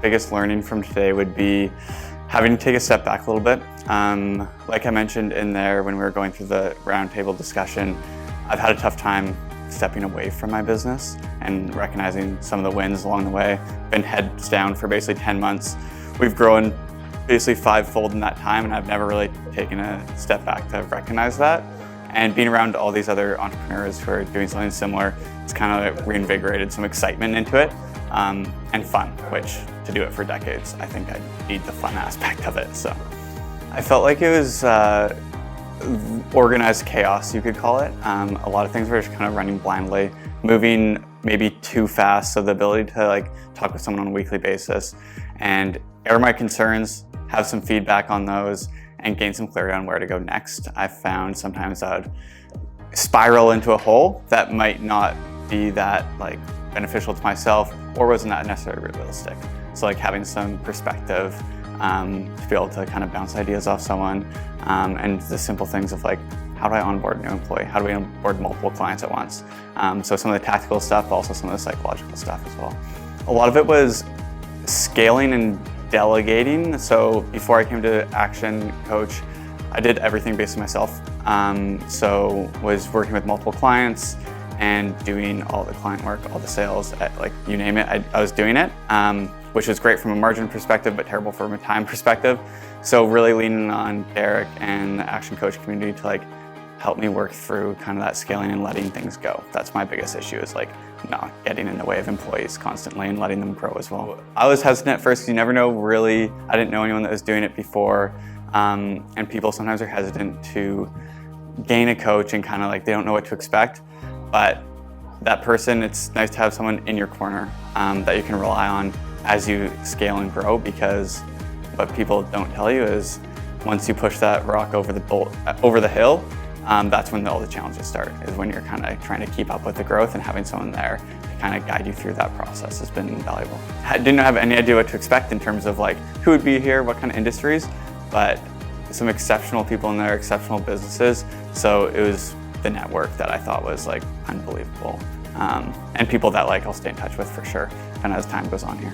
biggest learning from today would be having to take a step back a little bit. Like I mentioned in there when we were going through the roundtable discussion, I've had a tough time stepping away from my business and recognizing some of the wins along the way. Been heads down for basically 10 months. We've grown basically fivefold in that time, and I've never really taken a step back to recognize that. And being around all these other entrepreneurs who are doing something similar, it's kind of reinvigorated some excitement into it, and fun, which to do it for decades, I think I need the fun aspect of it. So I felt like it was organized chaos, you could call it. A lot of things were just kind of running blindly, moving maybe too fast. So the ability to talk with someone on a weekly basis and air my concerns, have some feedback on those, and gain some clarity on where to go next. I found sometimes I would spiral into a hole that might not be that beneficial to myself or was not necessarily realistic. So having some perspective to be able to kind of bounce ideas off someone, and the simple things of how do I onboard a new employee? How do we onboard multiple clients at once? So some of the tactical stuff, but also some of the psychological stuff as well. A lot of it was scaling and delegating. So before I came to Action Coach, I did everything basically myself. So was working with multiple clients and doing all the client work, all the sales, you name it, I was doing it, which was great from a margin perspective, but terrible from a time perspective. So really leaning on Derek and the Action Coach community to help me work through kind of that scaling and letting things go. That's my biggest issue, is not getting in the way of employees constantly and letting them grow as well. I was hesitant at first because you never know really, I didn't know anyone that was doing it before, and people sometimes are hesitant to gain a coach and kind of they don't know what to expect. But that person, it's nice to have someone in your corner that you can rely on as you scale and grow, because what people don't tell you is once you push that rock over the hill, that's when all the challenges start, is when you're kind of trying to keep up with the growth, and having someone there to kind of guide you through that process has been invaluable. I didn't have any idea what to expect in terms of who would be here, what kind of industries, but some exceptional people in there, exceptional businesses. So it was the network that I thought was unbelievable, and people that I'll stay in touch with for sure, and as time goes on here.